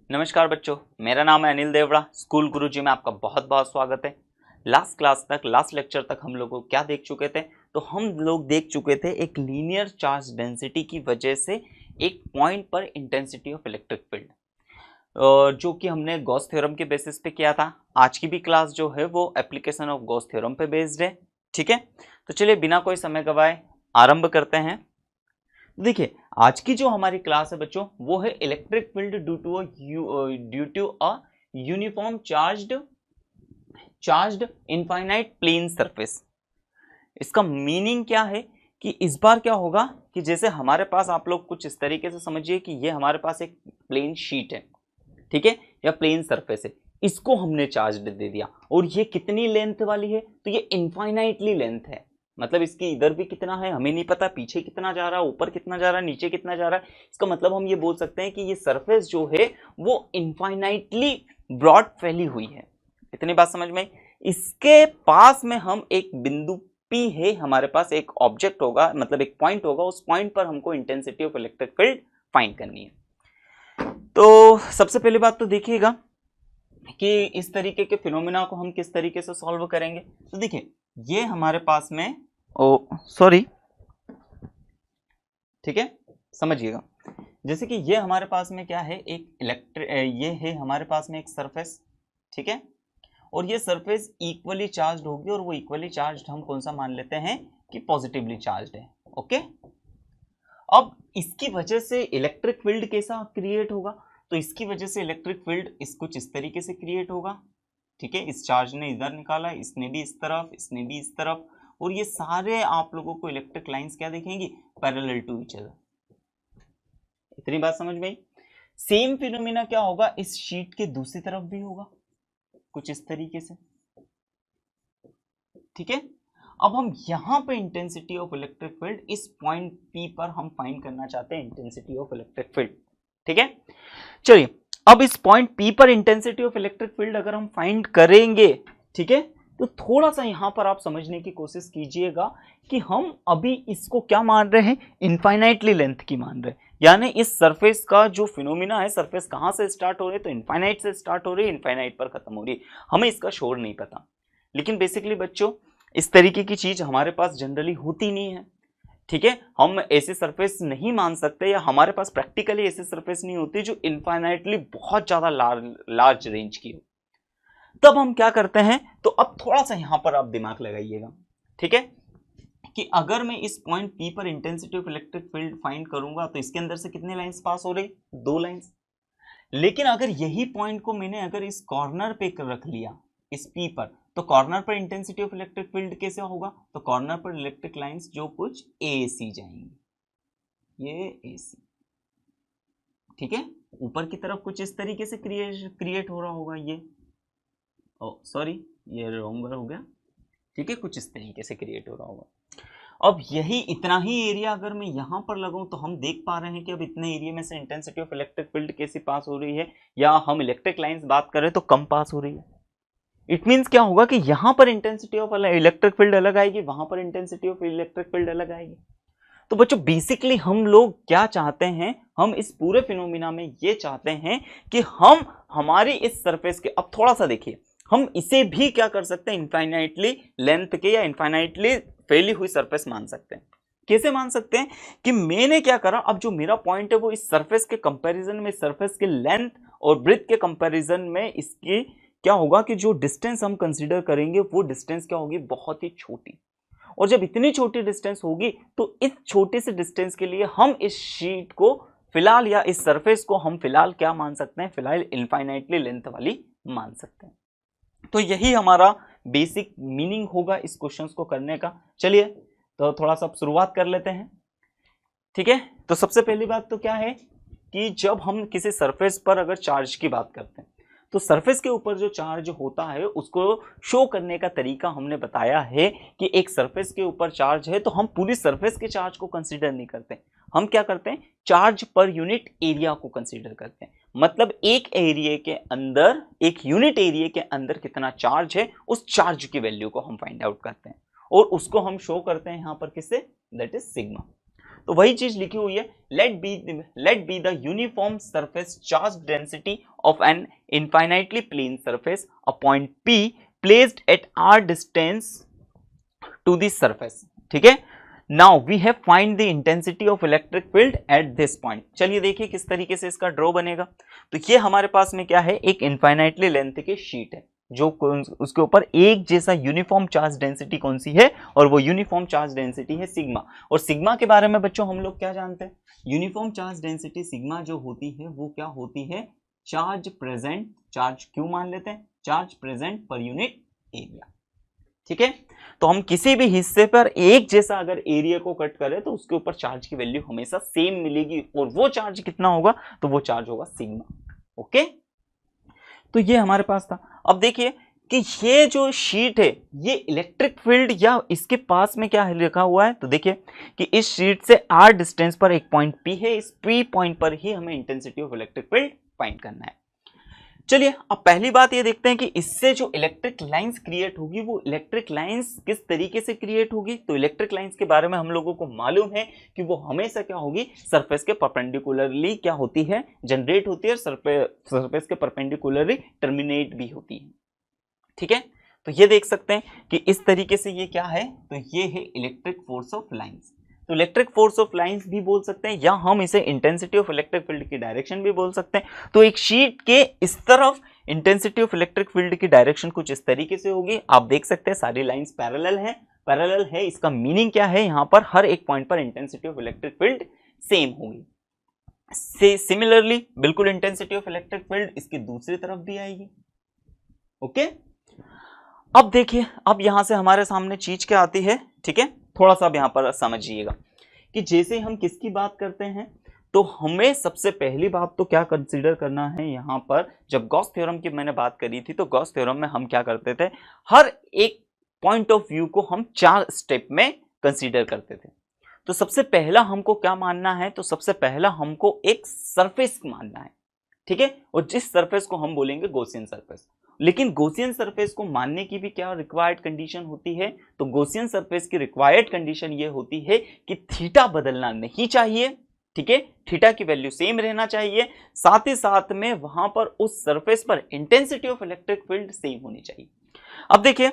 नमस्कार बच्चों, मेरा नाम है अनिल देवड़ा। स्कूल गुरुजी में आपका बहुत बहुत स्वागत है। लास्ट लेक्चर तक हम लोग क्या देख चुके थे? तो हम लोग देख चुके थे एक लीनियर चार्ज डेंसिटी की वजह से एक पॉइंट पर इंटेंसिटी ऑफ इलेक्ट्रिक फील्ड, जो कि हमने गॉस थ्योरम के बेसिस पे किया था। आज की भी क्लास जो है वो एप्लीकेशन ऑफ गॉस थ्योरम पे बेस्ड है। ठीक है, तो चलिए बिना कोई समय गवाए आरंभ करते हैं। देखिए, आज की जो हमारी क्लास है बच्चों, वो है electric field due to a uniform charged infinite plane surface. इसका मीनिंग क्या है कि इस बार क्या होगा कि जैसे हमारे पास, आप लोग कुछ इस तरीके से समझिए कि ये हमारे पास एक प्लेन शीट है, ठीक है, या प्लेन सरफेस है। इसको हमने चार्ज दे दिया और ये कितनी लेंथ वाली है? तो ये इनफाइनाइटली लेंथ है। मतलब इसकी इधर भी कितना है हमें नहीं पता, पीछे कितना जा रहा है, ऊपर कितना जा रहा है, नीचे कितना जा रहा है। इसका मतलब हम ये बोल सकते हैं कि ये सरफेस जो है वो इनफाइनाइटली ब्रॉड फैली हुई है। इतनी बात समझ में? इसके पास में हम एक बिंदु P है, हमारे पास एक ऑब्जेक्ट होगा, मतलब एक पॉइंट होगा। उस पॉइंट पर हमको intensity of electric field find करनी है। तो सबसे पहली बात तो देखिएगा कि इस तरीके के फिनोमिना को हम किस तरीके से सॉल्व करेंगे। तो देखिए, ये हमारे पास में ठीक है, समझिएगा। जैसे कि ये हमारे पास में क्या है, एक ये है हमारे पास में एक सरफेस, ठीक है, और ये सरफेस इक्वली चार्ज्ड होगी, और वो इक्वली चार्ज्ड हम कौन सा मान लेते हैं कि पॉजिटिवली चार्ज्ड है। ओके, अब इसकी वजह से इलेक्ट्रिक फील्ड कैसा क्रिएट होगा? तो इसकी वजह से इलेक्ट्रिक फील्ड कुछ इस तरीके से क्रिएट होगा, ठीक है। इस चार्ज ने इधर निकाला, इसने भी इस तरफ, इसने भी इस तरफ, और ये सारे आप लोगों को इलेक्ट्रिक लाइंस क्या दिखेंगी? Parallel to each other. इतनी बात समझ में आई? सेम फिनोमिना क्या होगा इस शीट के दूसरी तरफ भी होगा, कुछ इस तरीके से, ठीक है। अब हम यहां पे इंटेंसिटी ऑफ इलेक्ट्रिक फील्ड इस पॉइंट P पर हम फाइंड करना चाहते हैं इंटेंसिटी ऑफ इलेक्ट्रिक फील्ड, ठीक है। चलिए, अब इस पॉइंट P पर इंटेंसिटी ऑफ इलेक्ट्रिक फील्ड अगर हम फाइंड करेंगे, ठीक है, तो थोड़ा सा यहां पर आप समझने की कोशिश कीजिएगा कि हम अभी इसको क्या मान रहे हैं? इनफाइनाइटली लेंथ की मान रहे हैं। यानी इस सरफेस का जो फिनोमिना है, सरफेस कहां से स्टार्ट हो रही है? तो इनफाइनाइट से स्टार्ट हो रही है, इनफाइनाइट पर खत्म हो रही है। हमें इसका श्योर नहीं पता, लेकिन बेसिकली बच्चों इस तरीके की चीज हमारे पास जनरली होती नहीं है, ठीक है। हम ऐसे सरफेस नहीं मान सकते, या हमारे पास प्रैक्टिकली ऐसे सरफेस नहीं होती जो इनफाइनाइटली बहुत ज्यादा लार्ज रेंज की हो। तब हम क्या करते हैं? तो अब थोड़ा सा यहां पर आप दिमाग लगाइएगा, ठीक है, कि अगर मैं इस पॉइंट P पर intensity of electric field find करूंगा तो इसके अंदर से कितने लाइंस पास हो रही? 2 लाइंस। लेकिन अगर यही पॉइंट को मैंने अगर इस कॉर्नर पे रख लिया, इस P पर, तो कॉर्नर पर इंटेंसिटी ऑफ इलेक्ट्रिक फील्ड कैसे होगा? तो कॉर्नर पर इलेक्ट्रिक लाइंस जो कुछ AC जाएंगी, ये AC, ठीक है। ऊपर की तरफ कुछ इस तरीके से क्रिएट हो रहा होगा, ये सॉरी, ये रॉन्ग हो गया, ठीक है, कुछ इस तरीके से क्रिएट हो रहा होगा। अब यही इतना ही एरिया अगर मैं यहां पर लगाऊं तो हम देख पा रहे हैं कि अब इतने एरिया में से इंटेंसिटी ऑफ इलेक्ट्रिक फील्ड कैसी पास हो रही है, या हम इलेक्ट्रिक लाइंस बात करें तो कम पास हो रही है। इट मीन्स क्या होगा कि यहां पर इंटेंसिटी ऑफ इलेक्ट्रिक फील्ड अलग आएगी, वहां पर इंटेंसिटी ऑफ इलेक्ट्रिक फील्ड अलग आएगी। तो बच्चों बेसिकली हम लोग क्या चाहते हैं? हम इस पूरे फिनोमिना में ये चाहते हैं कि हम हमारी इस सरफेस के, अब थोड़ा सा देखिए, हम इसे भी क्या कर सकते हैं? इनफाइनाइटली लेंथ के या इनफाइनाइटली फैली हुई सरफेस मान सकते हैं। कैसे मान सकते हैं? कि मैंने क्या करा, अब जो मेरा पॉइंट है वो इस सरफेस के कंपैरिजन में, सरफेस के लेंथ और ब्रेथ के कंपैरिजन में इसकी क्या होगा कि जो डिस्टेंस हम कंसीडर करेंगे वो डिस्टेंस क्या होगी? बहुत ही छोटी। और जब इतनी छोटी डिस्टेंस होगी तो इस छोटे से डिस्टेंस के लिए हम इस शीट को फिलहाल, या इस सरफेस को हम फिलहाल क्या मान सकते हैं? फिलहाल इनफाइनाइटली लेंथ वाली मान सकते हैं। तो यही हमारा बेसिक मीनिंग होगा इस क्वेश्चंस को करने का। चलिए तो थोड़ा सा शुरुआत कर लेते हैं, ठीक है। तो सबसे पहली बात तो क्या है कि जब हम किसी सरफेस पर अगर चार्ज की बात करते हैं, तो सरफेस के ऊपर जो चार्ज होता है उसको शो करने का तरीका हमने बताया है कि एक सरफेस के ऊपर चार्ज है तो हम पूरी सरफेस के चार्ज को कंसीडर नहीं करते, हम क्या करते हैं? चार्ज पर यूनिट एरिया को कंसीडर करते हैं। मतलब एक एरिया के अंदर, एक यूनिट एरिया के अंदर कितना चार्ज है, उस चार्ज की वैल्यू को हम फाइंड आउट करते हैं, और उसको हम शो करते हैं यहां पर किससे? That is sigma. तो वही चीज लिखी हुई है, let be the uniform surface charge density of an infinitely plane surface a point P placed at r distance to this surface. ठीक है, now we have find the intensity of electric field at this point. चलिए देखिए किस तरीके से इसका draw बनेगा। तो ये हमारे पास में क्या है, एक इनफाइनाइटली लेंथ की शीट है जो उसके ऊपर एक जैसा यूनिफॉर्म चार्ज डेंसिटी कौन सी है, और वो यूनिफॉर्म चार्ज डेंसिटी है सिग्मा। और सिग्मा के बारे में बच्चों हम लोग क्या जानते हैं, यूनिफॉर्म चार्ज डेंसिटी सिग्मा जो होती है वो क्या होती है, चार्ज प्रेजेंट, चार्ज क्यों मान लेते हैं, charge present per unit area. ठीक है, तो हम किसी भी हिस्से पर एक जैसा अगर एरिया को कट करें तो उसके ऊपर चार्ज की वैल्यू हमेशा सेम मिलेगी, और वो चार्ज कितना होगा, तो वो चार्ज होगा सिग्मा। ओके, तो ये हमारे पास था। अब देखिए कि ये जो शीट है ये इलेक्ट्रिक फील्ड या इसके पास में क्या लिखा हुआ है, तो देखिए कि इस शीट से r डिस्टेंस पर एक पॉइंट P है, इस P पॉइंट पर ही हमें intensity of electric field find करना है। चलिए अब पहली बात ये देखते हैं कि इससे जो इलेक्ट्रिक लाइंस क्रिएट होगी वो इलेक्ट्रिक लाइंस किस तरीके से क्रिएट होगी। तो इलेक्ट्रिक लाइंस के बारे में हम लोगों को मालूम है कि वो हमेशा क्या होगी, सरफेस के परपेंडिकुलरली क्या होती है, जनरेट होती है, सरफेस के परपेंडिकुलरली टर्मिनेट भी होती है। ठीक है, तो ये देख सकते हैं कि इस तरीके से ये क्या है, तो ये है इलेक्ट्रिक फोर्स ऑफ लाइंस। तो इलेक्ट्रिक फोर्स ऑफ लाइंस भी बोल सकते हैं, या हम इसे इंटेंसिटी ऑफ इलेक्ट्रिक फील्ड की डायरेक्शन भी बोल सकते हैं। तो एक शीट के इस तरफ इंटेंसिटी ऑफ इलेक्ट्रिक फील्ड की डायरेक्शन कुछ इस तरीके से होगी। आप देख सकते हैं सारी लाइंस पैरेलल है। इसका मीनिंग क्या है, यहां पर हर एक पॉइंट पर intensity of electric field same होगी। सिमिलरली बिल्कुल इंटेंसिटी ऑफ इलेक्ट्रिक फील्ड इसकी दूसरी तरफ भी आएगी। ओके, अब देखिए, अब यहां से हमारे सामने चीज क्या आती है। ठीक है, थोड़ा सा अब यहां पर समझिएगा कि जैसे हम किसकी बात करते हैं, तो हमें सबसे पहली बात तो क्या कंसीडर करना है, यहां पर जब गॉस थ्योरम की मैंने बात करी थी तो गॉस थ्योरम में हम क्या करते थे, हर एक पॉइंट ऑफ व्यू को हम 4 स्टेप में कंसीडर करते थे। तो सबसे पहला हमको क्या मानना है, तो सबसे पहला हमको एक सरफेस मानना है। ठीक है, और जिस सरफेस को हम बोलेंगे गॉसियन सरफेस। लेकिन गॉसियन सरफेस को मानने की भी क्या रिक्वायर्ड कंडीशन होती है, तो गॉसियन सरफेस की रिक्वायर्ड कंडीशन ये होती है कि थीटा बदलना नहीं चाहिए। ठीक है, थीटा की वैल्यू सेम रहना चाहिए, साथ ही साथ में वहां पर उस सरफेस पर intensity of electric field same होनी चाहिए। अब देखिए,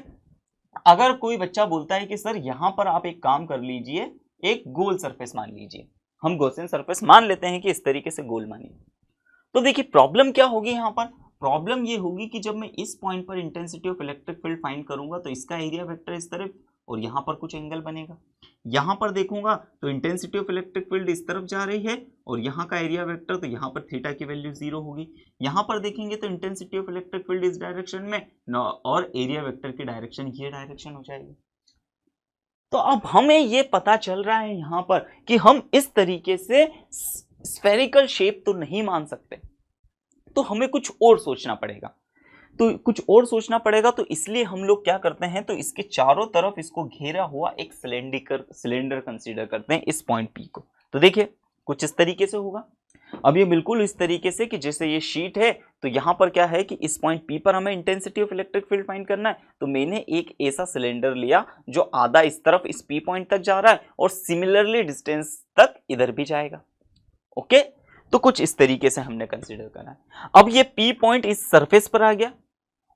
अगर कोई बच्चा बोलता है कि सर यहां पर आप एक काम कर लीजिए, एक गोल सरफेस मान लीजिए, हम गॉसियन सरफेस मान लेते हैं कि इस तरीके से गोल मानिए, तो देखिए प्रॉब्लम क्या होगी, यहां पर प्रॉब्लम ये होगी कि जब मैं इस पॉइंट पर intensity of electric field find करूंगा तो इसका एरिया वेक्टर इस तरफ और यहां पर कुछ एंगल बनेगा। यहां पर देखूंगा तो इंटेंसिटी ऑफ इलेक्ट्रिक फील्ड इस तरफ जा रही है और यहां का एरिया वेक्टर, तो यहां पर थीटा की वैल्यू 0 होगी। यहां पर देखेंगे तो इंटेंसिटी ऑफ इलेक्ट्रिक फील्ड इस डायरेक्शन में और एरिया वेक्टर की डायरेक्शन ये डायरेक्शन हो जाएगी। तो अब हमें ये पता चल रहा है यहां पर कि हम इस तरीके से स्फेरिकल शेप तो नहीं मान सकते, तो हमें कुछ और सोचना पड़ेगा। तो इसलिए हम लोग क्या करते हैं, तो इसके चारों तरफ इसको घेरा हुआ एक सिलेंडर कंसीडर करते हैं इस पॉइंट P को। तो देखिए कुछ इस तरीके से होगा। अब ये बिल्कुल इस तरीके से कि जैसे ये शीट है, तो यहां पर क्या है कि इस पॉइंट P पर हमें intensity of electric field find करना है। तो मैंने एक ऐसा सिलेंडर लिया जो आधा इस तरफ इस P पॉइंट तक जा रहा है और सिमिलरली डिस्टेंस तक इधर भी जाएगा। ओके, तो कुछ इस तरीके से हमने कंसीडर करा है। अब ये P पॉइंट इस सरफेस पर आ गया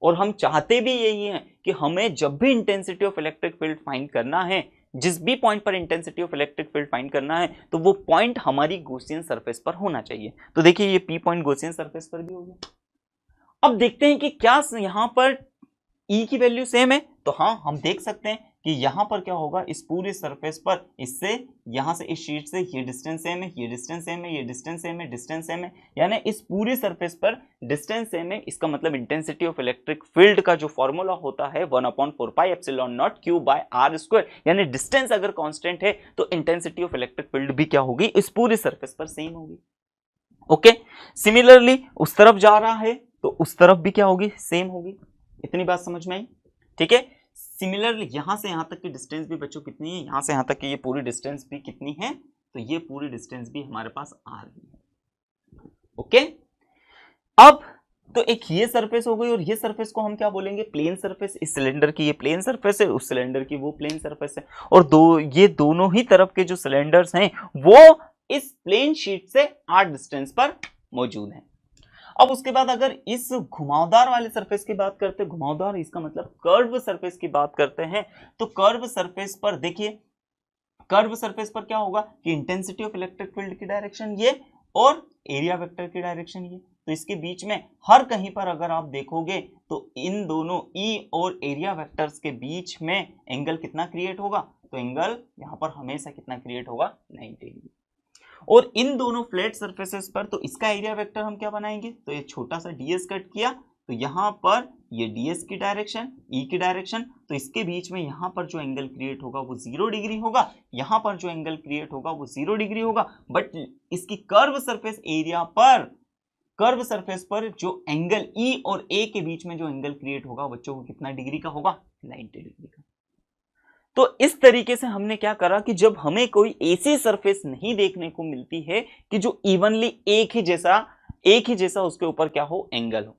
और हम चाहते भी यही हैं कि हमें जब भी intensity of electric field find करना है, जिस भी पॉइंट पर intensity of electric field find करना है, तो वो पॉइंट हमारी गॉसियन सरफेस पर होना चाहिए। तो देखिए ये P पॉइंट गॉसियन सरफेस पर भी हो गया। अब देखते हैं कि क्या यहां पर E की वैल्यू सेम है, तो हाँ हम देख सकते हैं कि यहां पर क्या होगा, इस पूरी सरफेस पर इससे यहां से इस शीट से ये डिस्टेंस सेम है, ये डिस्टेंस सेम है, ये डिस्टेंस सेम है, डिस्टेंस सेम है, यानी इस पूरी सरफेस पर डिस्टेंस सेम है। इसका मतलब इंटेंसिटी ऑफ इलेक्ट्रिक फील्ड का जो फॉर्मूला होता है 1/4πε0 Q/r², यानी डिस्टेंस अगर कांस्टेंट है तो इंटेंसिटी ऑफ इलेक्ट्रिक फील्ड भी क्या होगी, इस पूरी सरफेस पर सेम होगी। ओके, सिमिलरली उस तरफ जा रहा है तो उस तरफ भी क्या होगी, सेम होगी। इतनी बात समझ में आई? ठीक है, सिमिलरली यहां से यहां तक की डिस्टेंस भी बच्चों कितनी है, यहां से यहां तक की ये पूरी डिस्टेंस भी कितनी है, तो ये पूरी डिस्टेंस भी हमारे पास आ रही है। ओके, अब तो एक ये सरफेस हो गई और ये सरफेस को हम क्या बोलेंगे, प्लेन सरफेस। इस सिलेंडर की ये प्लेन सरफेस है, उस सिलेंडर की वो प्लेन सरफेस है, और ये दोनों ही तरफ के जो सिलेंडर्स हैं वो इस प्लेन शीट से r डिस्टेंस पर मौजूद हैं। अब उसके बाद अगर इस घुमावदार वाले सरफेस की बात करते हैं, घुमावदार इसका मतलब कर्व सरफेस की बात करते हैं, तो कर्व सरफेस पर देखिए, कर्व सरफेस पर क्या होगा कि इंटेंसिटी ऑफ इलेक्ट्रिक फील्ड की डायरेक्शन ये और एरिया वेक्टर की डायरेक्शन ये, तो इसके बीच में हर कहीं पर अगर आप देखोगे तो इन दोनों ई और एरिया वेक्टर्स के बीच में एंगल कितना क्रिएट होगा, तो एंगल यहां पर हमेशा कितना क्रिएट होगा, 90 डिग्री। और इन दोनों फ्लैट सरफेसेस पर तो इसका एरिया वेक्टर हम क्या बनाएंगे, तो ये छोटा सा ds कट किया, तो यहां पर ये ds की डायरेक्शन, e की डायरेक्शन, तो इसके बीच में यहां पर जो एंगल क्रिएट होगा वो 0 डिग्री होगा, यहां पर जो एंगल क्रिएट होगा वो 0 डिग्री होगा। बट इसकी कर्व सरफेस एरिया पर, कर्व सरफेस पर जो एंगल E और A के बीच में जो एंगल क्रिएट होगा बच्चों को कितना डिग्री का होगा, 90 डिग्री का। तो इस तरीके से हमने क्या करा कि जब हमें कोई ऐसी सरफेस नहीं देखने को मिलती है कि जो इवनली एक ही जैसा उसके ऊपर क्या हो, एंगल हो,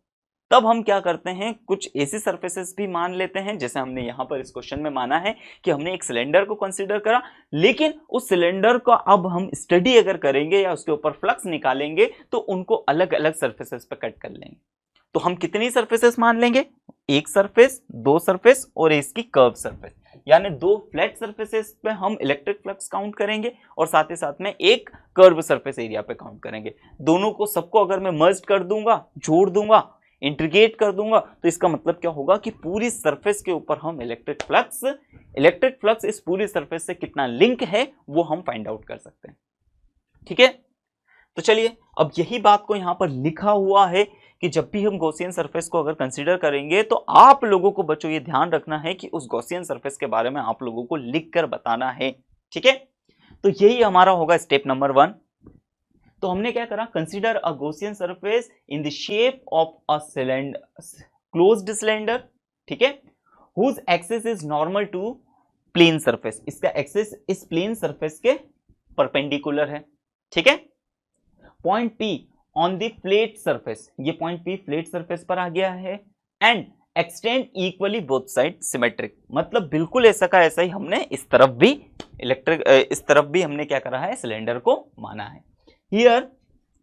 तब हम क्या करते हैं, कुछ ऐसी सरफेसेस भी मान लेते हैं, जैसे हमने यहां पर इस क्वेश्चन में माना है कि हमने एक सिलेंडर को कंसीडर करा, लेकिन उस सिलेंडर को अब हम स्टडी अगर करेंगे या उसके ऊपर फ्लक्स निकालेंगे तो उनको अलग अलग सरफेसेस पे कट कर लेंगे। तो हम कितनी सरफेसेस मान लेंगे, एक सरफेस, दो सरफेस और इसकी कर्व सरफेस, यानी दो फ्लैट सरफेसेस पे हम इलेक्ट्रिक फ्लक्स काउंट करेंगे और साथ ही साथ में एक कर्व सरफेस एरिया पे काउंट करेंगे। दोनों को सबको अगर मैं मर्ज कर दूंगा, जोड़ दूंगा, इंटीग्रेट कर दूंगा, तो इसका मतलब क्या होगा कि पूरी सरफेस के ऊपर हम इलेक्ट्रिक फ्लक्स इस पूरी सरफेस से कितना लिंक है वो हम फाइंड आउट कर सकते हैं। ठीक है, तो चलिए अब यही बात को यहां पर लिखा हुआ है कि जब भी हम गॉसियन सरफेस को अगर कंसीडर करेंगे तो आप लोगों को बच्चों ये ध्यान रखना है कि उस गॉसियन सरफेस के बारे में आप लोगों को लिखकर बताना है। ठीक है, तो यही हमारा होगा स्टेप नंबर 1। तो हमने क्या करा, consider a Gaussian surface in the shape of a cylinder, closed cylinder, ठीक है, whose axis is normal to plane surface, इसका एक्सिस इस प्लेन सरफेस के परपेंडिकुलर है। ठीक है, point P on the flat surface, ये पॉइंट P फ्लैट सरफेस पर आ गया है, and extend equally both side symmetric, मतलब बिल्कुल ऐसा का ऐसा ही हमने इस तरफ भी हमने क्या करा है, सिलेंडर को माना है। हियर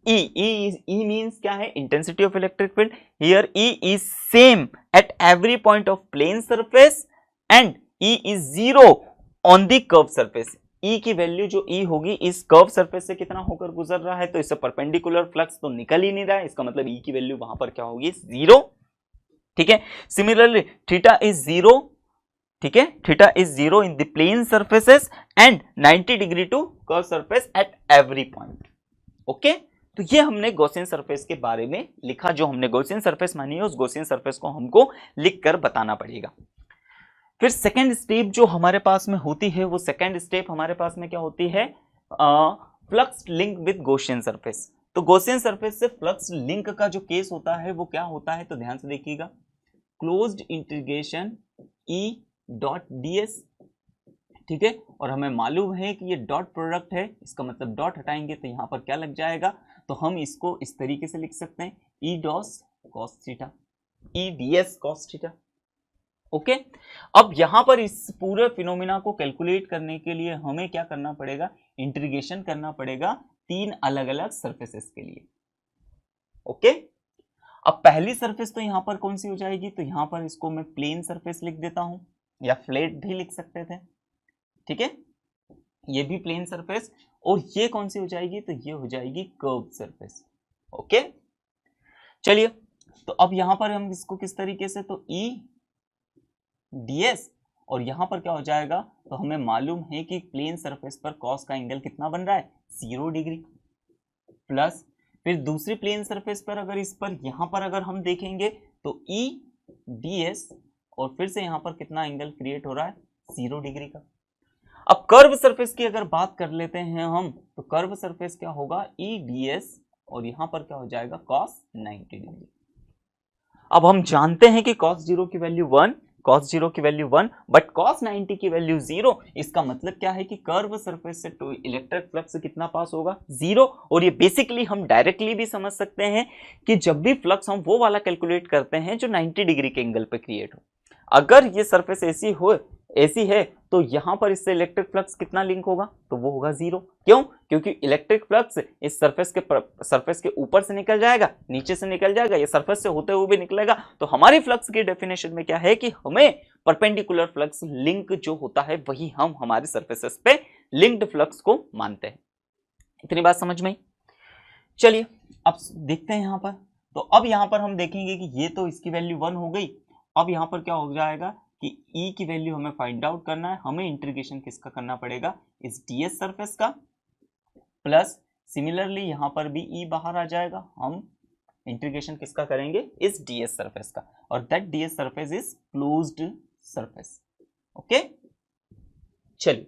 E मींस क्या है, intensity of electric field. Here E is same at every point of plane surface and E is 0 on the curve surface. E की वैल्यू जो E होगी इस कर्व सरफेस से कितना होकर गुजर रहा है, तो इससे परपेंडिकुलर फ्लक्स तो निकल ही नहीं रहा है, इसका मतलब E की वैल्यू वहां पर क्या होगी, 0। ठीक है, सिमिलरली थीटा इज 0, ठीक है, theta is 0 in the plane surfaces and 90 degree to curve surface at every point. Okay, तो ये हमने गॉसियन सरफेस के बारे में लिखा, जो हमने गॉसियन सरफेस मानी है उस गॉसियन सरफेस को हमको लिखकर बताना पड़ेगा। फिर सेकेंड स्टेप जो हमारे पास में होती है, वो सेकेंड स्टेप हमारे पास में क्या होती है, flux link with Gaussian surface. तो गॉसियन सरफेस से फ्लक्स लिंक का जो केस होता है वो क्या होता है, तो ध्यान से देखिएगा, closed integration E dot ds, ठीक है, और हमें मालूम है कि ये डॉट प्रोडक्ट है, इसका मतलब डॉट हटाएंगे तो यहां पर क्या लग जाएगा, तो हम इसको इस तरीके से लिख सकते हैं, E ds cos theta, E ds cos theta. Okay, अब यहां पर इस पूरे फिनोमिना को कैलकुलेट करने के लिए हमें क्या करना पड़ेगा, इंटीग्रेशन करना पड़ेगा 3 अलग अलग सरफेसेस के लिए। ओके, अब पहली सरफेस तो यहां पर कौन सी हो जाएगी, तो यहां पर इसको मैं प्लेन सरफेस लिख देता हूं, या फ्लैट भी लिख सकते थे। ठीक है, ये भी प्लेन सरफेस, और ये कौन सी हो जाएगी, तो ये हो जाएगी कर्व सरफेस। ओके, चलिए, तो अब यहां पर हम इसको किस तरीके से, तो E ds, और यहां पर क्या हो जाएगा, तो हमें मालूम है कि प्लेन सरफेस पर कॉस का एंगल कितना बन रहा है, 0 डिग्री, प्लस फिर दूसरी प्लेन सरफेस पर अगर इस पर यहां पर अगर हम देखेंगे तो E ds, और फिर से यहां पर कितना एंगल क्रिएट हो रहा है, 0 डिग्री का। अब कर्व सरफेस की अगर बात कर लेते हैं हम, तो कर्व सरफेस क्या होगा, E ds, और यहां पर क्या हो जाएगा, cos 90 डिग्री। अब हम जानते हैं कि cos 0 की वैल्यू 1, cos 0 की वैल्यू 1 बट cos 90 की वैल्यू 0। इसका मतलब क्या है कि कर्व सरफेस से तो इलेक्ट्रिक फ्लक्स कितना पास होगा 0। और ये बेसिकली हम डायरेक्टली भी समझ सकते हैं कि जब भी फ्लक्स हम वो वाला कैलकुलेट करते हैं जो 90 डिग्री के एंगल पे क्रिएट हो। अगर ये सरफेस ऐसी है तो यहां पर इससे इलेक्ट्रिक फ्लक्स कितना लिंक होगा, तो वो होगा 0। क्यों? क्योंकि इलेक्ट्रिक फ्लक्स इस सरफेस के ऊपर से निकल जाएगा, नीचे से निकल जाएगा, ये सरफेस से होते हुए भी निकलेगा। तो हमारी फ्लक्स की डेफिनेशन में क्या है कि हमें परपेंडिकुलर फ्लक्स लिंक जो होता है वही हम हमारे सरफेसेस पे लिंक्ड फ्लक्स को मानते हैं। इतनी बात समझ में आई? चलिए अब देखते हैं यहां पर। तो अब यहां पर हम देखेंगे कि ये तो इसकी वैल्यू 1 हो गई। अब यहां पर क्या हो जाएगा कि E की वैल्यू हमें फाइंड आउट करना है। हमें इंटीग्रेशन किसका करना पड़ेगा, इस ds सरफेस का, प्लस सिमिलरली यहां पर भी E बाहर आ जाएगा। हम इंटीग्रेशन किसका करेंगे, इस ds सरफेस का, और that ds surface is closed surface. Okay, चलिए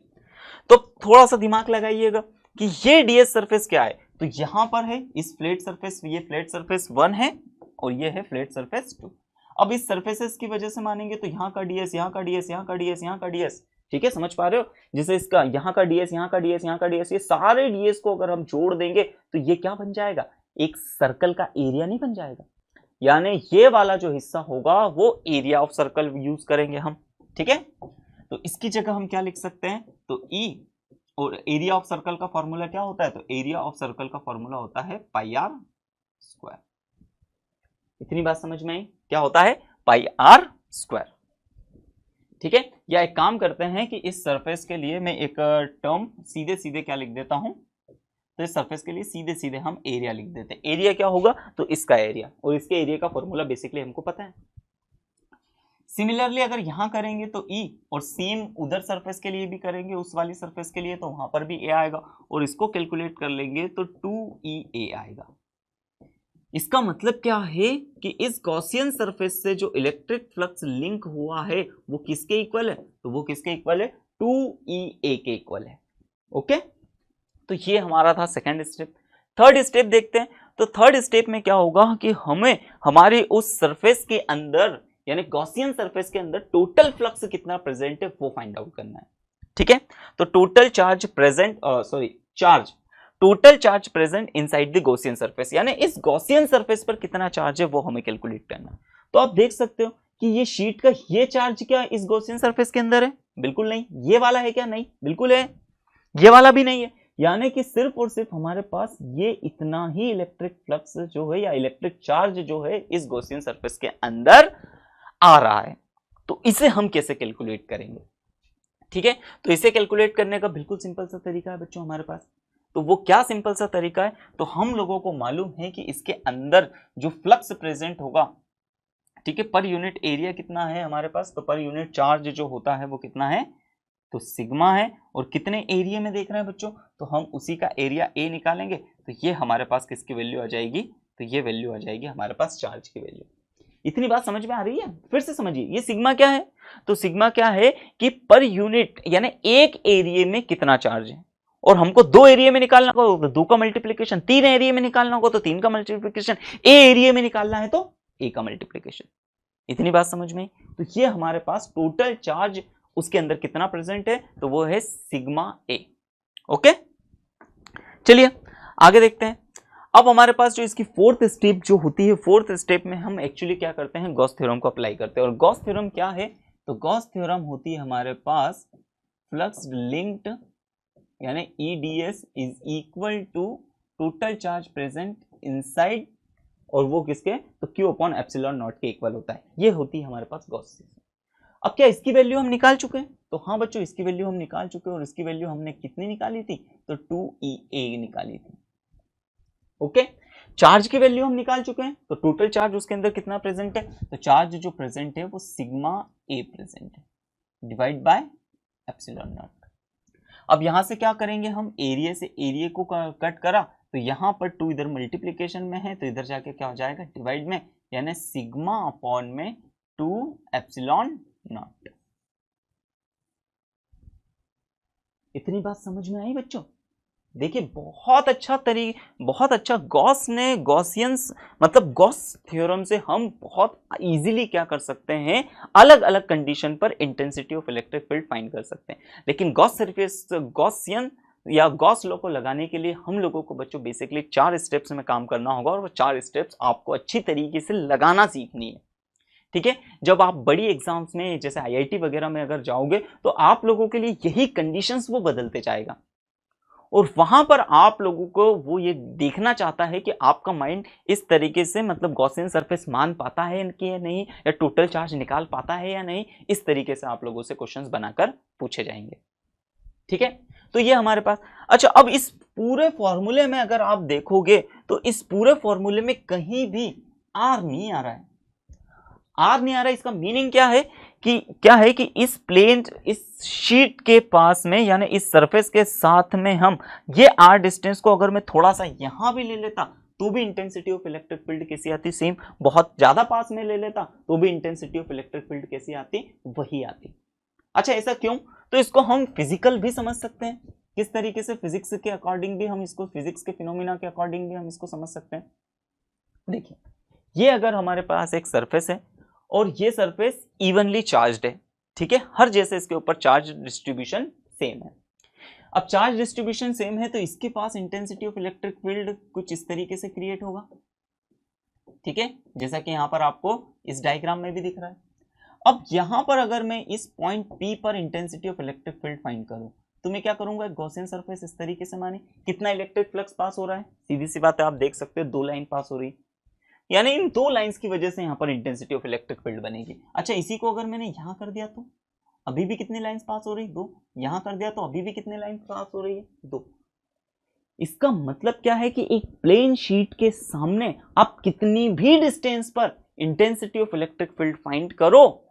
तो थोड़ा सा दिमाग लगाइएगा कि ये ds सरफेस क्या है। तो यहां पर है इस फ्लैट सरफेस, ये फ्लैट सरफेस 1 है और ये है फ्लैट सरफेस 2। अब इस सरफेसेस की वजह से मानेंगे तो यहाँ का ds, यहाँ का ds, यहाँ का ds, यहाँ का ds, ठीक है, समझ पा रहे हो? जैसे इसका यहाँ का ds, यहाँ का ds, यहाँ का ds, ये सारे ds को अगर हम जोड़ देंगे तो ये क्या बन जाएगा, एक सर्कल का एरिया नहीं बन जाएगा। यानी ये वाला जो हिस्सा होगा वो एरिया ऑफ सर्कल यूज करेंगे हम, ठीक है। तो इसकी जगह हम क्या लिख सकते हैं, तो E, और एरिया ऑफ सर्कल का फॉर्मूला क्या होता है, तो एरिया ऑफ सर्कल का फॉर्मूला होता है पाई आर स्क्वायर। इतनी बात समझ में आई, क्या होता है, पाई आर स्क्वायर, ठीक है। या एक काम करते हैं कि इस सरफेस के लिए मैं एक टर्म सीधे सीधे क्या लिख देता हूं, तो इस सरफेस के लिए सीधे सीधे हम एरिया लिख देते हैं। एरिया क्या होगा, तो इसका एरिया, और इसके एरिया का फॉर्मूला बेसिकली हमको पता है। सिमिलरली अगर यहां करेंगे तो E, और सेम उधर सरफेस के लिए भी करेंगे, उस वाली सरफेस के लिए, तो वहां पर भी A आएगा, और इसको कैलकुलेट कर लेंगे तो 2EA आएगा। इसका मतलब क्या है कि इस गॉसियन सरफेस से जो इलेक्ट्रिक फ्लक्स लिंक हुआ है वो किसके इक्वल है, तो वो किसके इक्वल है, 2EA के इक्वल है। ओके, तो ये हमारा था सेकंड स्टेप। थर्ड स्टेप देखते हैं। तो थर्ड स्टेप में क्या होगा कि हमें हमारे उस सरफेस के अंदर, यानी गॉसियन सरफेस के अंदर टोटल फ्लक्स कितना प्रेजेंट है वो फाइंड आउट करना है, ठीक है। तो total charge present inside the Gaussian surface, यानी इस गॉसियन सरफेस पर कितना चार्ज है वो हमें कैलकुलेट करना है। तो आप देख सकते हो कि ये शीट का ये चार्ज क्या इस गॉसियन सरफेस के अंदर है, बिल्कुल नहीं। ये वाला है क्या, नहीं, बिल्कुल है। ये वाला भी नहीं है, यानी कि सिर्फ और सिर्फ हमारे पास ये इतना ही इलेक्ट्रिक फ्लक्स जो है या इलेक्ट्रिक चार्ज जो है इस गॉसियन सरफेस के अंदर आ रहा है। तो इसे हम कैसे कैलकुलेट करेंगे, ठीक है। तो इसे कैलकुलेट करने का बिल्कुल सिंपल सा तरीका है बच्चों हमारे पास। तो वो क्या सिंपल सा तरीका है, तो हम लोगों को मालूम है कि इसके अंदर जो फ्लक्स प्रेजेंट होगा, ठीक है, पर यूनिट एरिया कितना है हमारे पास, तो पर यूनिट चार्ज जो होता है वो कितना है, तो सिग्मा है। और कितने एरिया में देख रहे हैं बच्चों, तो हम उसी का एरिया ए निकालेंगे। तो ये हमारे पास किसकी वैल्यू आ जाएगी, तो ये वैल्यू आ जाएगी हमारे पास चार्ज की वैल्यू। इतनी बात समझ में आ रही है? फिर से समझिए, ये सिग्मा क्या है, तो सिग्मा क्या है कि पर यूनिट यानी एक एरिया में कितना चार्ज है। और हमको 2 एरिया में निकालना होगा तो 2 का मल्टीप्लीकेशन, 3 एरिया में निकालना होगा तो 3 का मल्टीप्लीकेशन, ए एरिया में निकालना है तो ए का मल्टीप्लीकेशन। इतनी बात समझ में? तो ये हमारे पास टोटल चार्ज उसके अंदर कितना प्रेजेंट है, तो वो है सिग्मा ए। ओके, चलिए आगे देखते हैं। अब हमारे पास जो इसकी फोर्थ स्टेप जो होती है, फोर्थ स्टेप में हम एक्चुअली क्या करते हैं, गॉस थ्योरम को अप्लाई करते हैं। और गॉस थ्योरम क्या है, तो गॉस थ्योरम होती है हमारे पास फ्लक्स लिंक्ड, यानी EDS is equal to total charge present inside, और वो किसके, तो Q अपॉन एप्सिलॉन नॉट के इक्वल होता है। ये होती है हमारे पास गॉस थ्योरम। अब क्या इसकी वैल्यू हम निकाल चुके हैं, तो हाँ बच्चों इसकी वैल्यू हम निकाल चुके हैं। और इसकी वैल्यू हमने कितनी निकाली थी, तो 2EA निकाली थी। ओके, चार्ज की वैल्यू हम निकाल चुके हैं, तो टोटल चार्ज उसके अंदर कितना प्रेजेंट है, तो चार्ज जो प्रेजेंट है वो सिग्मा ए प्रेजेंट है डिवाइड बाय एप्सिलॉन नॉट। अब यहां से क्या करेंगे हम, एरिया से एरिया को कट करा, तो यहां पर 2 इधर मल्टीप्लीकेशन में है, तो इधर जाके क्या हो जाएगा, डिवाइड में, यानी सिग्मा अपॉन में 2 एप्सिलॉन नॉट। इतनी बात समझ में आई बच्चों? देखिए बहुत अच्छा गॉसियंस मतलब गॉस थ्योरम से हम बहुत इजीली क्या कर सकते हैं, अलग अलग कंडीशन पर intensity of electric field find कर सकते हैं। लेकिन गॉसियन या गॉस लॉ को लगाने के लिए हम लोगों को बच्चों बेसिकली 4 स्टेप्स में काम करना होगा, और वो 4 स्टेप्स आपको अच्छी तरीके से लगाना सीखनी है। ठीक है, जब आप बड़ी एग्जाम्स में जैसे आईआईटी वगैरह में अगर जाओगे तो आप लोगों के लिए यही कंडीशंस वो बदलते जाएगा, और वहां पर आप लोगों को वो ये देखना चाहता है कि आपका माइंड इस तरीके से मतलब गॉसियन सरफेस मान पाता है कि नहीं, या टोटल चार्ज निकाल पाता है या नहीं। इस तरीके से आप लोगों से क्वेश्चंस बनाकर पूछे जाएंगे। ठीक है, तो ये हमारे पास। अच्छा, अब इस पूरे फॉर्मूले में अगर आप देखोगे तो इस पूरे फॉर्मूले में कहीं भी आर नहीं आ रहा है। आर नहीं आ रहा है, इसका मीनिंग क्या है कि इस प्लेन, इस शीट के पास में यानी इस सरफेस के साथ में हम ये आर डिस्टेंस को अगर मैं थोड़ा सा यहां भी ले लेता तो भी इंटेंसिटी ऑफ इलेक्ट्रिक फील्ड कैसी आती, सेम। बहुत ज्यादा पास में ले लेता तो भी इंटेंसिटी ऑफ इलेक्ट्रिक फील्ड कैसी आती, वही आती। अच्छा, ऐसा क्यों? तो इसको हम फिजिकल भी समझ सकते हैं। किस तरीके से? फिजिक्स के अकॉर्डिंग भी हम इसको, फिजिक्स के फिनोमिना के अकॉर्डिंग भी हम इसको समझ सकते हैं। देखिए, ये अगर हमारे पास एक सरफेस है और ये सरफेस इवनली चार्ज्ड है, ठीक है, हर जैसे इसके ऊपर चार्ज डिस्ट्रीब्यूशन सेम है। अब चार्ज डिस्ट्रीब्यूशन सेम है तो इसके पास इंटेंसिटी ऑफ इलेक्ट्रिक फील्ड कुछ इस तरीके से क्रिएट होगा। ठीक है, जैसा कि यहां पर आपको इस डायग्राम में भी दिख रहा है। अब यहां पर अगर मैं इस पॉइंट P पर intensity of electric field find करूं तो मैं क्या करूंगा, गॉसियन सरफेस इस तरीके से माने, कितना इलेक्ट्रिक फ्लक्स पास हो रहा है, सीधी सी बात है, आप देख सकते हो 2 लाइन पास हो रही, यानी इन 2 लाइंस की वजह से यहां पर इंटेंसिटी ऑफ इलेक्ट्रिक फील्ड बनेगी। अच्छा, इसी को अगर मैंने यहां कर दिया तो अभी भी कितनी लाइंस पास हो रही, 2। यहां कर दिया तो अभी भी कितने लाइन पास हो रही है, 2। इसका मतलब क्या है कि एक प्लेन शीट के सामने आप कितनी भी डिस्टेंस पर intensity of electric field find करो,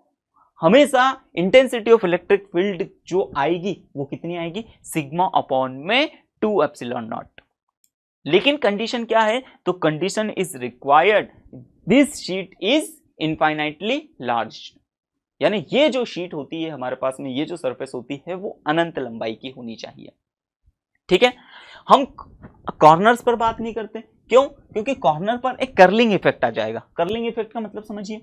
हमेशा इंटेंसिटी ऑफ इलेक्ट्रिक फील्ड जो आएगी वो कितनी आएगी, सिग्मा अपॉन में 2 एप्सिलॉन नॉट। लेकिन कंडीशन क्या है, तो condition is required this sheet is infinitely large, यानी ये जो शीट होती है हमारे पास में, ये जो सरफेस होती है वो अनंत लंबाई की होनी चाहिए। ठीक है, हम कॉर्नर्स पर बात नहीं करते, क्यों? क्योंकि कॉर्नर पर एक कर्लिंग इफेक्ट आ जाएगा। कर्लिंग इफेक्ट का मतलब समझिए,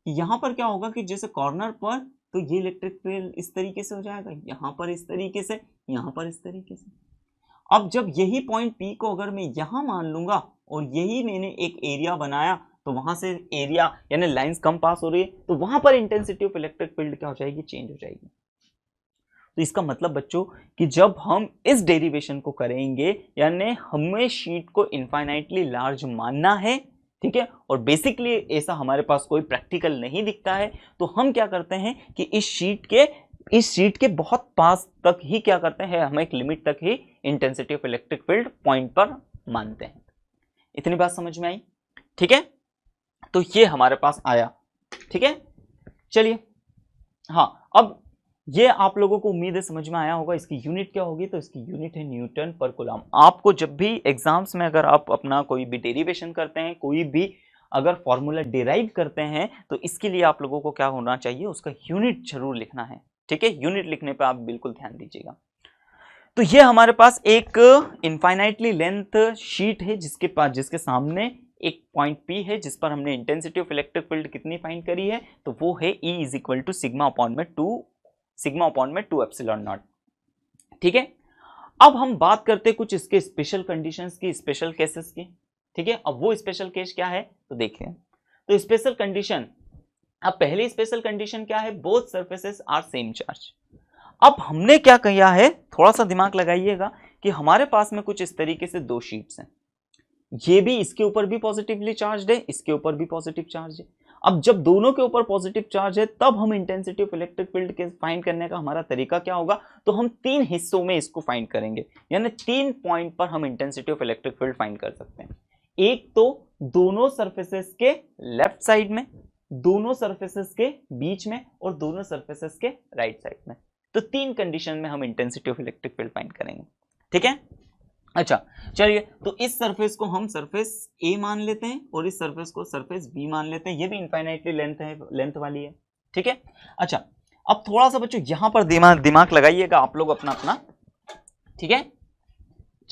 यहां पर क्या होगा कि जैसे कॉर्नर पर तो ये इलेक्ट्रिक फील्ड इस तरीके से हो जाएगा, यहां पर इस तरीके से, यहां पर इस तरीके से। अब जब यही पॉइंट P को अगर मैं यहां मान लूंगा और यही मैंने एक एरिया बनाया तो वहां से एरिया यानी लाइंस कम पास हो रही है, तो वहां पर इंटेंसिटी ऑफ इलेक्ट्रिक फील्ड क्या हो जाएगी, चेंज हो जाएगी। तो इसका मतलब बच्चों कि जब हम इस डेरिवेशन को करेंगे यानी हमें शीट को इनफाइनाइटली लार्ज मानना है, ठीक है, और बेसिकली ऐसा हमारे पास कोई प्रैक्टिकल नहीं दिखता है, तो हम क्या करते हैं कि इस शीट के बहुत पास तक ही क्या करते हैं, हम एक लिमिट तक ही intensity of electric field point पर मानते हैं। इतनी बात समझ में आई? ठीक है, तो ये हमारे पास आया। ठीक है, चलिए, हाँ, अब ये आप लोगों को उम्मीद है समझ में आया होगा। इसकी यूनिट क्या होगी, तो इसकी यूनिट है न्यूटन पर कूलम। आपको जब भी एग्जाम्स में अगर आप अपना कोई भी डेरिवेशन करते हैं, कोई भी अगर फॉर्मूला डिराइव करते हैं, तो इसके लिए आप लोगों को क्या होना चाहिए, उसका यूनिट जरूर लिखना है। ठीक है, यूनिट लिखने पर आप बिल्कुल ध्यान दीजिएगा। तो ये हमारे पास एक इनफाइनाइटली लेंथ शीट है जिसके सामने एक पॉइंट P है जिस पर हमने इंटेंसिटी ऑफ इलेक्ट्रिक फील्ड कितनी फाइंड करी है, तो वो है E is equal to sigma upon में 2 एप्सिलॉन नॉट। ठीक है, अब हम बात करते हैं कुछ इसके स्पेशल कंडीशंस की, स्पेशल केसेस की। ठीक है, अब वो स्पेशल केस क्या है, तो देखिए, तो स्पेशल कंडीशन, अब पहली स्पेशल कंडीशन क्या है, both surfaces are same charge. अब हमने क्या किया है, थोड़ा सा दिमाग लगाइएगा कि हमारे पास में कुछ इस तरीके से 2 शीट्स हैं, ये भी इसके ऊपर भी पॉजिटिवली चार्ज है, इसके ऊपर भी पॉजिटिव चार्ज है। अब जब दोनों के ऊपर पॉजिटिव चार्ज है तब हम इंटेंसिटी ऑफ इलेक्ट्रिक फील्ड के फाइंड करने का हमारा तरीका क्या होगा, तो हम 3 हिस्सों में इसको फाइंड करेंगे, यानी 3 पॉइंट पर हम intensity of electric field find कर सकते हैं। एक तो दोनों सरफेसेस के लेफ्ट साइड में, दोनों सरफेसेस के बीच में और दोनों सरफेसेस के राइट साइड में। तो 3 कंडीशन में हम intensity of electric field find करेंगे। ठीक है, अच्छा चलिए, तो इस सरफेस को हम सरफेस A मान लेते हैं और इस सरफेस को सरफेस B मान लेते हैं। ये भी इनफाइनाइटली लेंथ वाली है। ठीक है, अच्छा, अब थोड़ा सा बच्चों यहां पर दिमाग लगाइएगा आप लोग अपना। ठीक है,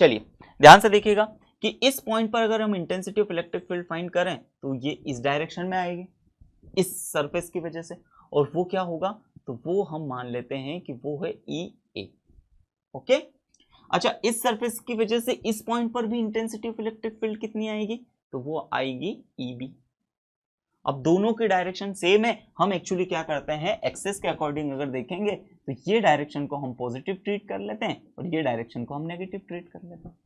चलिए ध्यान से देखिएगा कि इस पॉइंट पर अगर हम intensity of electric field find करें तो ये इस डायरेक्शन में आएगी इस सरफेस की वजह से, और वो क्या होगा, तो वो हम मान लेते हैं कि वो है ई ए। ओके, अच्छा इस सरफेस की वजह से इस पॉइंट पर भी इंटेंसिटी ऑफ इलेक्ट्रिक फील्ड कितनी आएगी, तो वो आएगी ई बी। अब दोनों की डायरेक्शन सेम है, हम एक्चुअली क्या करते हैं, एक्सेस के अकॉर्डिंग अगर देखेंगे तो ये डायरेक्शन को हम पॉजिटिव ट्रीट कर लेते हैं और ये डायरेक्शन को हम नेगेटिव ट्रीट कर लेते हैं।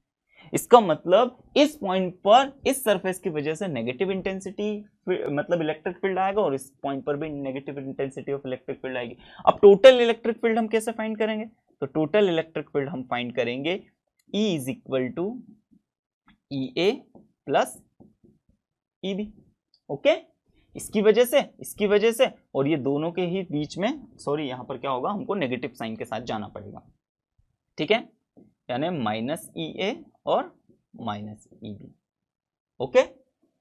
इसका मतलब इस पॉइंट पर इस सरफेस की वजह से नेगेटिव इंटेंसिटी मतलब इलेक्ट्रिक फील्ड आएगा और इस पॉइंट पर भी negative intensity of electric field आएगी। अब टोटल इलेक्ट्रिक फील्ड हम कैसे फाइंड करेंगे, तो टोटल इलेक्ट्रिक फील्ड हम फाइंड करेंगे E is equal to E A plus E B. Okay, इसकी वजह से और ये दोनों के ही बीच में, सॉरी यहां पर क्या होगा, हमको नेगेटिव साइन के साथ जाना पड़ेगा, ठीक है, यानी माइनस ई ए और minus E B. Okay,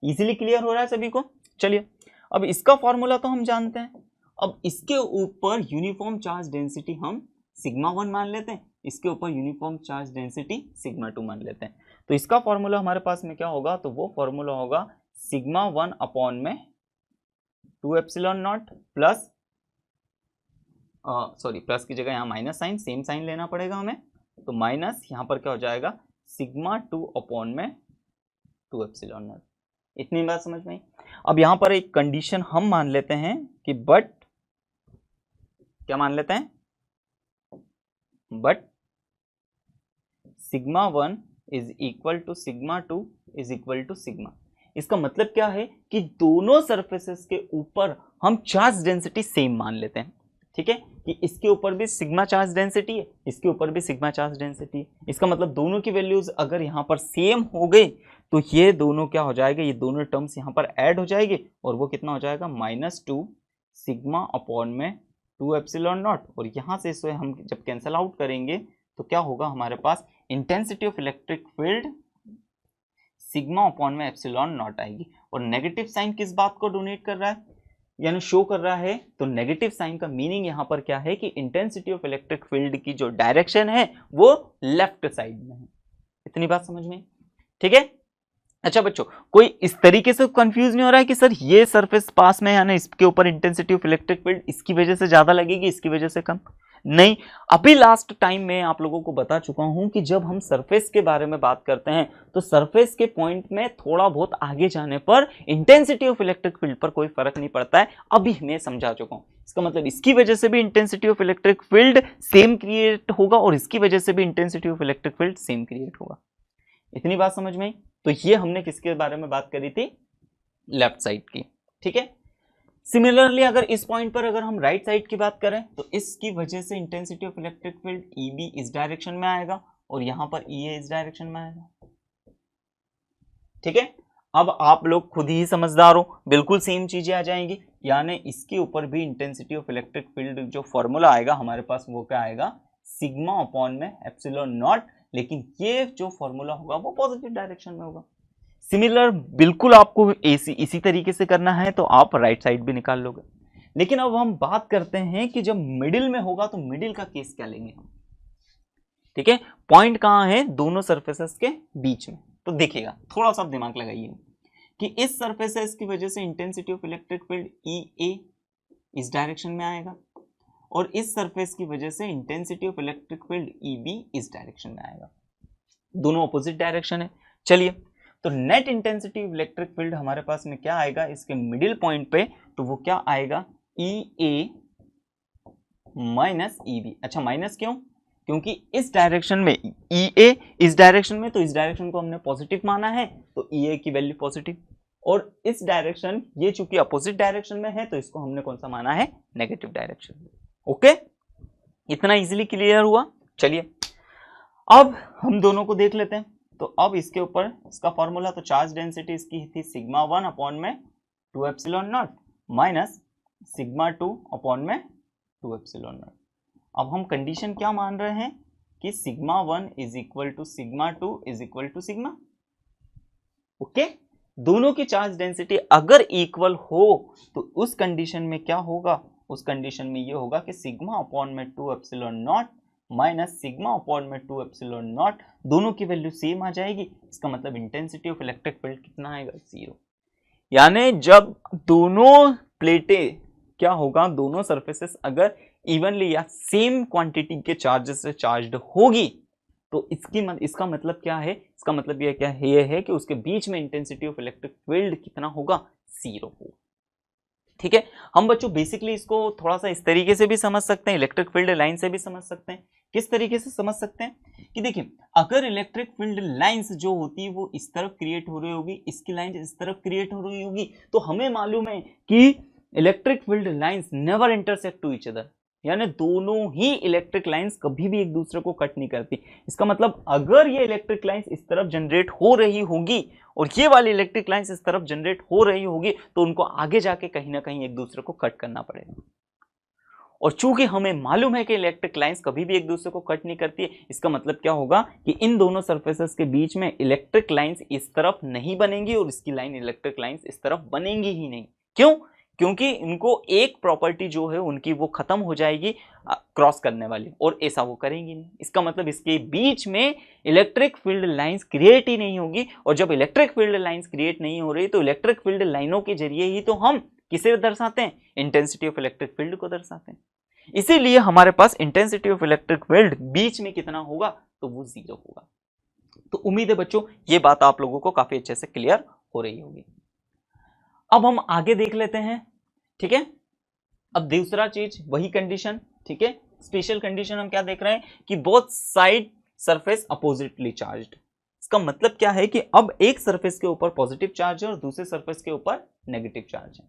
easily clear हो रहा है सभी को। चलिए अब इसका फॉर्मूला तो हम जानते हैं, अब इसके ऊपर यूनिफॉर्म चार्ज डेंसिटी हम सिग्मा 1 मान लेते हैं, इसके ऊपर यूनिफॉर्म चार्ज डेंसिटी सिग्मा 2 मान लेते हैं। तो इसका फॉर्मूला हमारे पास में क्या होगा, तो वो फॉर्मूला होगा सिग्मा 1 अपॉन में 2 epsilon not plus, sorry plus की जगह यहाँ माइनस साइन, सेम साइन लेना पड़ेगा हमें, तो माइनस यहाँ पर क्या हो जाएगा सिग्मा 2 अपॉन में 2 एप्सिलॉन नॉट। इतनी बात समझ में आई। अब यहाँ पर एक कंडीशन हम मान लेते हैं कि बट, क्या मान लेते हैं, but sigma 1 is equal to sigma 2 is equal to sigma. इसका मतलब क्या है कि दोनों सरफेसेस के ऊपर हम चार्ज डेंसिटी सेम मान लेते हैं, ठीक है, कि इसके ऊपर भी सिग्मा चार्ज डेंसिटी है, इसके ऊपर भी सिग्मा चार्ज डेंसिटी है। इसका मतलब दोनों की वैल्यूज अगर यहाँ पर सेम हो गई तो ये दोनों क्या हो जाएगा, ये दोनों टर्म्स यहाँ पर ऐड हो जाएगी और वो कितना हो जाएगा -2 सिग्मा अपॉन में 2 एप्सिलॉन नॉट, और यहाँ से इसे हम जब कैंसल आउट करेंगे तो क्या होगा हमारे पास, intensity of electric field sigma upon में एप्सिलॉन नॉट आएगी। और नेगेटिव साइन किस बात को डोनेट कर रहा है, यानी शो कर रहा है, तो नेगेटिव साइन का मीनिंग यहाँ पर क्या है कि इंटेंसिटी ऑफ इलेक्ट्रिक फील्ड की जो डायरेक्शन है वो लेफ्ट साइड में है। इतनी बात समझ में, ठीक है। अच्छा बच्चों, कोई इस तरीके से कंफ्यूज नहीं हो रहा है कि सर ये सरफेस पास में है ना, इसके ऊपर इंटेंसिटी ऑफ इलेक्ट्रिक फील्ड इसकी वजह से ज्यादा लगेगी, इसकी वजह से कम? नहीं, अभी लास्ट टाइम में आप लोगों को बता चुका हूं कि जब हम सरफेस के बारे में बात करते हैं तो सरफेस के पॉइंट में थोड़ा बहुत आगे जाने पर इंटेंसिटी ऑफ इलेक्ट्रिक फील्ड पर कोई फर्क नहीं पड़ता है। अभी मैं समझा चुका हूं, इसका मतलब इसकी वजह से भी intensity of electric field same create होगा और इसकी वजह से भी intensity of electric field same create होगा। इतनी बात समझ में आई। तो ये हमने किसके बारे में बात करी थी, लेफ्ट साइड की, ठीक है। सिमिलरली अगर इस पॉइंट पर अगर हम राइट साइड की बात करें तो इसकी वजह से intensity of electric field EB इस डायरेक्शन में आएगा और यहां पर EA इस डायरेक्शन में आएगा, ठीक है। अब आप लोग खुद ही समझदार हो, बिल्कुल सेम चीजें आ जाएंगी, यानी इसके ऊपर भी इंटेंसिटी ऑफ इलेक्ट्रिक फील्ड जो फॉर्मूला आएगा हमारे पास वो क्या आएगा, सिग्मा अपॉन में एप्सिलॉन नॉट, लेकिन ये जो फॉर्मूला होगा वो पॉजिटिव डायरेक्शन में होगा। सिमिलर बिल्कुल आपको इसी तरीके से करना है तो आप राइट साइड भी निकाल लोगे। लेकिन अब हम बात करते हैं कि जब मिडिल में होगा तो मिडिल का केस क्या लेंगे हम, ठीक है। पॉइंट कहां है, दोनों सरफेसेस के बीच में। तो देखिएगा, थोड़ा सा दिमाग लगाइए कि इस सरफेसेस की वजह से intensity of electric field EA इस डायरेक्शन में आएगा और इस सरफेस की वजह से intensity of electric field EB इस डायरेक्शन में आएगा, दोनों ऑपोजिट डायरेक्शन है। चलिए, तो net intensity of electric field हमारे पास में क्या आएगा इसके मिडिल पॉइंट पे, तो वो क्या आएगा, EA माइनस EB। अच्छा माइनस क्यों, क्योंकि इस डायरेक्शन में EA इस डायरेक्शन में, तो इस डायरेक्शन को हमने पॉजिटिव माना है तो EA की वैल्यू पॉजिटिव, और इस डायरेक्शन ये चूंकि अपोजिट डायरेक्शन में है तो इसको हमने कौन सा माना है, नेगेटिव डायरेक्शन। ओके, इतना इजीली क्लियर हुआ। चलिए अब हम दोनों को देख लेते हैं। तो अब इसके ऊपर इसका फॉर्मूला, तो चार्ज डेंसिटी इसकी थी सिग्मा 1 अपॉन में 2 epsilon not minus sigma 2 upon में 2 एप्सिलॉन नॉट। अब हम कंडीशन क्या मान रहे हैं कि sigma 1 is equal to sigma 2 is equal to sigma. Okay, दोनों की चार्ज डेंसिटी अगर इक्वल हो तो उस कंडीशन में क्या होगा, उस कंडीशन में ये होगा कि सिग्मा अपॉन में 2 epsilon not minus sigma upon में 2 एप्सिलॉन नॉट, दोनों की वैल्यू सेम आ जाएगी। इसका मतलब इंटेंसिटी ऑफ इलेक्ट्रिक फील्ड कितना आएगा, 0। यानी जब दोनों प्लेटें क्या होगा, दोनों सरफेसेस अगर इवनली या सेम क्वांटिटी के चार्जेस से चार्ज्ड होगी तो इसका मतलब क्या है, इसका मतलब ये है कि उसके बीच में इंटेंसिटी ऑफ इलेक्ट्रिक फील्ड कितना होगा, 0 होगा। ठीक है, हम बच्चों बेसिकली इसको थोड़ा सा इस तरीके से भी समझ सकते हैं, इलेक्ट्रिक फील्ड लाइन से भी समझ सकते हैं। किस तरीके से समझ सकते हैं कि देखिए, अगर इलेक्ट्रिक फील्ड लाइंस जो होती है वो इस तरफ क्रिएट हो रही होगी, इसकी लाइन इस तरफ क्रिएट हो रही होगी, तो हमें मालूम है कि electric field lines never intersect to each other, यानी दोनों ही इलेक्ट्रिक लाइंस कभी भी एक दूसरे को कट नहीं करती। इसका मतलब अगर ये इलेक्ट्रिक लाइंस इस तरफ जनरेट हो रही होगी और ये वाली इलेक्ट्रिक लाइंस इस तरफ जनरेट हो रही होगी तो उनको आगे जाके कहीं ना कहीं एक दूसरे को कट करना पड़ेगा। और चूंकि हमें मालूम है कि इलेक्ट्रिक लाइंस कभी भी एक दूसरे को कट नहीं करती है, इसका मतलब क्या होगा कि इन दोनों सरफेसेस के बीच में इलेक्ट्रिक लाइंस इस तरफ नहीं बनेंगी और इसकी लाइन इलेक्ट्रिक लाइंस इस तरफ बनेंगी ही नहीं। क्यों? क्योंकि इनको एक प्रॉपर्टी जो है उनकी वो खत्म हो जाएगी क्रॉस करने वाली, और ऐसा वो करेंगी नहीं। इसका मतलब इसके बीच में इलेक्ट्रिक फील्ड लाइंस क्रिएट ही नहीं होगी, और जब इलेक्ट्रिक फील्ड लाइंस क्रिएट नहीं हो रही तो इलेक्ट्रिक फील्ड लाइनों के जरिए ही तो हम किसे दर्शाते हैं, इंटेंसिटी ऑफ इलेक्ट्रिक फील्ड को दर्शाते हैं। इसीलिए हमारे पास इंटेंसिटी ऑफ इलेक्ट्रिक फील्ड बीच में कितना होगा, तो वो 0 होगा। तो उम्मीद है बच्चों ये बात आप लोगों को काफी अच्छे से क्लियर हो रही होगी। अब हम आगे देख लेते हैं। ठीक है, अब दूसरा चीज वही कंडीशन, ठीक है, स्पेशल कंडीशन हम क्या देख रहे हैं कि both side surface oppositely charged. इसका मतलब क्या है कि अब एक सरफेस के ऊपर पॉजिटिव चार्ज है और दूसरे सरफेस के ऊपर नेगेटिव चार्ज है।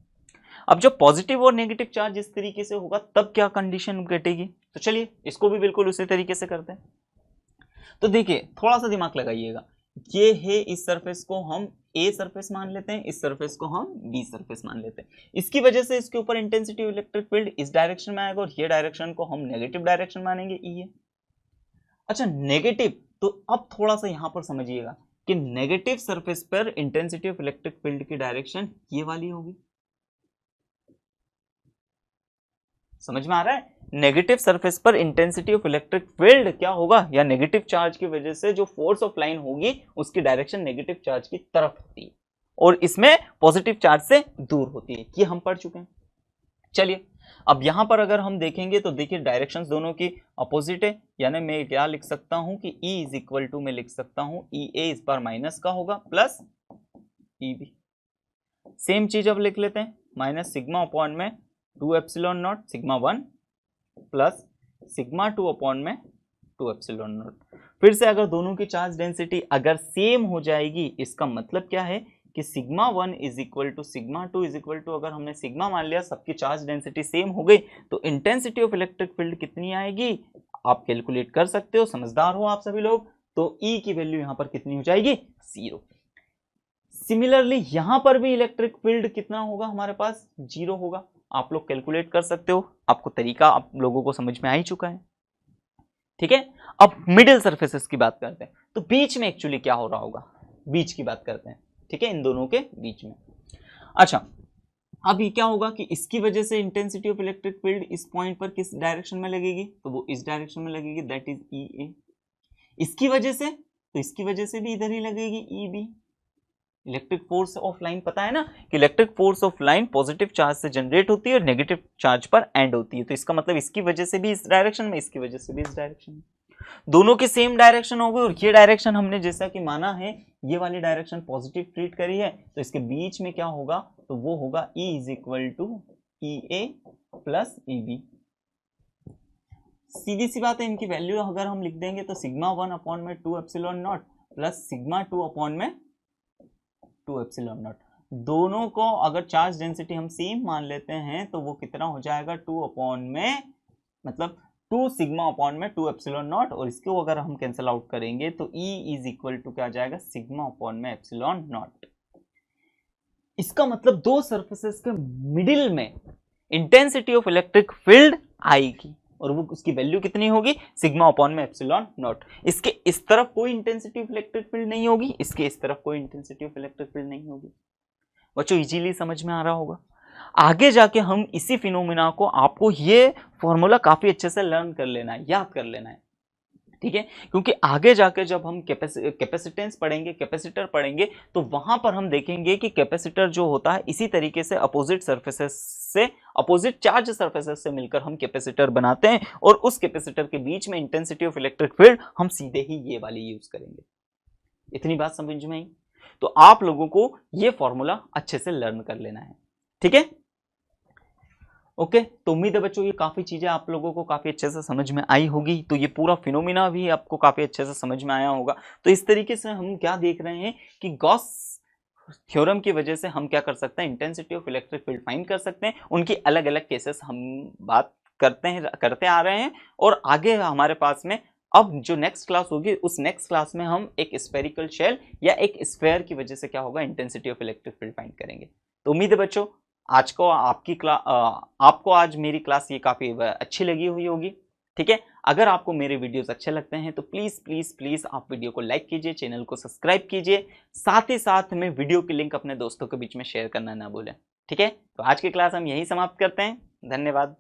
अब जब पॉजिटिव और नेगेटिव चार्ज इस तरीके से होगा तब क्या कंडीशन घटेगी, तो चलिए इसको भी बिल्कुल उसी तरीके से करते हैं। तो देखिए थोड़ा सा दिमाग लगाइएगा, ये है इस सरफेस को हम ए सरफेस मान लेते हैं, इस सरफेस को हम बी सरफेस मान लेते हैं। इसकी वजह से इसके ऊपर इंटेंसिटी ऑफ इलेक्ट्रिक फील्ड इस डायरेक्शन में आएगा और ये डायरेक्शन को हम नेगेटिव डायरेक्शन मानेंगे, ई है। अच्छा नेगेटिव, तो अब थोड़ा सा यहां पर समझिएगा कि नेगेटिव सरफेस पर इंटेंसिटी ऑफ इलेक्ट्रिक फील्ड की डायरेक्शन ये वाली होगी। समझ में आ रहा है? नेगेटिव सरफेस पर इंटेंसिटी ऑफ इलेक्ट्रिक फील्ड क्या होगा, या नेगेटिव चार्ज की वजह से जो फोर्स ऑफ लाइन होगी उसकी डायरेक्शन नेगेटिव चार्ज की तरफ होती है और इसमें पॉजिटिव चार्ज से दूर होती है। ये हम पढ़ चुके हैं। चलिए अब यहां पर अगर हम देखेंगे तो देखिए डायरेक्शंस दोनों की अपोजिट है, यानी मैं क्या लिख सकता हूं कि E इज इक्वल टू मैं लिख सकता हूं EA इस बार माइनस का होगा प्लस EB। सेम चीज अब लिख लेते हैं, माइनस सिग्मा अपॉन में 2 epsilon not sigma 1 plus sigma 2 upon में 2 एप्सिलॉन नॉट। फिर से अगर दोनों की चार्ज डेंसिटी अगर सेम हो जाएगी, इसका मतलब क्या है कि sigma 1 is equal to sigma 2 is equal to, अगर हमने सिग्मा मान लिया, सबकी चार्ज डेंसिटी सेम हो गई, तो इंटेंसिटी ऑफ इलेक्ट्रिक फील्ड कितनी आएगी आप कैलकुलेट कर सकते हो, समझदार हो आप सभी लोग। तो E की वैल्यू यहां पर कितनी हो जाएगी, 0। सिमिलरली यहां पर भी इलेक्ट्रिक फील्ड कितना होगा हमारे पास, 0 होगा। आप लोग कैलकुलेट कर सकते हो, आपको तरीका आप लोगों को समझ में आ ही चुका है। ठीक है, अब मिडिल सरफेसेस की बात करते हैं, तो बीच में एक्चुअली क्या हो रहा होगा, बीच की बात करते हैं। ठीक है, इन दोनों के बीच में। अच्छा अब ये क्या होगा कि इसकी वजह से इंटेंसिटी ऑफ इलेक्ट्रिक फील्ड इस पॉइंट पर किस डायरेक्शन में लगेगी, तो वो इस डायरेक्शन में लगेगी, दैट इज EA। इसकी वजह से, तो इसकी वजह से भी इधर ही लगेगी EB। Electric force of line पता है ना कि electric force of line positive charge से जनरेट होती है और नेगेटिव चार्ज पर एंड होती है, तो इसका मतलब इसकी वजह से भी इस डायरेक्शन में, इसकी वजह से भी इस डायरेक्शन में, दोनों की सेम डायरेक्शन होगी। और ये डायरेक्शन हमने जैसा कि माना है, ये वाली डायरेक्शन पॉजिटिव ट्रीट करी है, तो इसके बीच में क्या होगा, तो वो होगा E is equal to EA plus EB। सीधी सी बात है, इनकी वैल्यू अगर हम लिख देंगे तो सिग्मा 1 अपॉन में 2 epsilon not plus sigma 2 upon में 2 एप्सिलॉन नॉट, दोनों को अगर चार्ज डेंसिटी हम सेम मान लेते हैं तो वो कितना हो जाएगा, 2 अपॉन में मतलब 2 सिग्मा अपॉन में 2 एप्सिलॉन नॉट, और इसको अगर हम कैंसिल आउट करेंगे तो E इज इक्वल टू क्या आ जाएगा, सिग्मा अपॉन में एप्सिलॉन नॉट। इसका मतलब दो सरफेसेस के मिडिल में इंटेंसिटी ऑफ इलेक्ट्रिक फील्ड आएगी और वो उसकी वैल्यू कितनी होगी, सिग्मा अपॉन में एप्सिलॉन नॉट। इसके इस तरफ कोई इंटेंसिटी ऑफ इलेक्ट्रिक फील्ड नहीं होगी, इसके इस तरफ कोई इंटेंसिटी ऑफ इलेक्ट्रिक फील्ड नहीं होगी। बच्चों इजीली समझ में आ रहा होगा। आगे जाके हम इसी फिनोमिना को, आपको ये फॉर्मूला काफी अच्छे से लर्न कर लेना है, याद कर लेना है। ठीक है, क्योंकि आगे जाकर जब हम कैपेसिटेंस पढ़ेंगे, कैपेसिटर पढ़ेंगे, तो वहां पर हम देखेंगे कि कैपेसिटर जो होता है इसी तरीके से अपोजिट सरफेसेस से, अपोजिट चार्ज सरफेसेस से मिलकर हम कैपेसिटर बनाते हैं, और उस कैपेसिटर के बीच में इंटेंसिटी ऑफ इलेक्ट्रिक फील्ड हम सीधे ही ये वाली यूज करेंगे। इतनी बात समझ में आई? तो आप लोगों को ये फॉर्मूला अच्छे से लर्न कर लेना है, ठीक है। ओके, तो उम्मीद है बच्चों ये काफी चीजें आप लोगों को काफी अच्छे से समझ में आई होगी, तो ये पूरा फिनोमिना भी आपको काफी अच्छे से समझ में आया होगा। तो इस तरीके से हम क्या देख रहे हैं कि गॉस थ्योरम की वजह से हम क्या कर सकते हैं, intensity of electric field find कर सकते हैं। उनकी अलग अलग केसेस हम बात करते आ रहे हैं, और आगे हमारे पास में अब जो नेक्स्ट क्लास होगी, उस नेक्स्ट क्लास में हम एक स्फेरिकल शेल या एक स्फेयर की वजह से क्या होगा, intensity of electric field find करेंगे। तो उम्मीद है बच्चों आज को आपको आज मेरी क्लास ये काफी अच्छी लगी हुई होगी, ठीक है। अगर आपको मेरे वीडियोस अच्छे लगते हैं तो प्लीज प्लीज प्लीज आप वीडियो को लाइक कीजिए, चैनल को सब्सक्राइब कीजिए, साथ ही साथ में वीडियो की लिंक अपने दोस्तों के बीच में शेयर करना ना भूलें, ठीक है। तो आज की क्लास हम यही समाप्त करते हैं, धन्यवाद।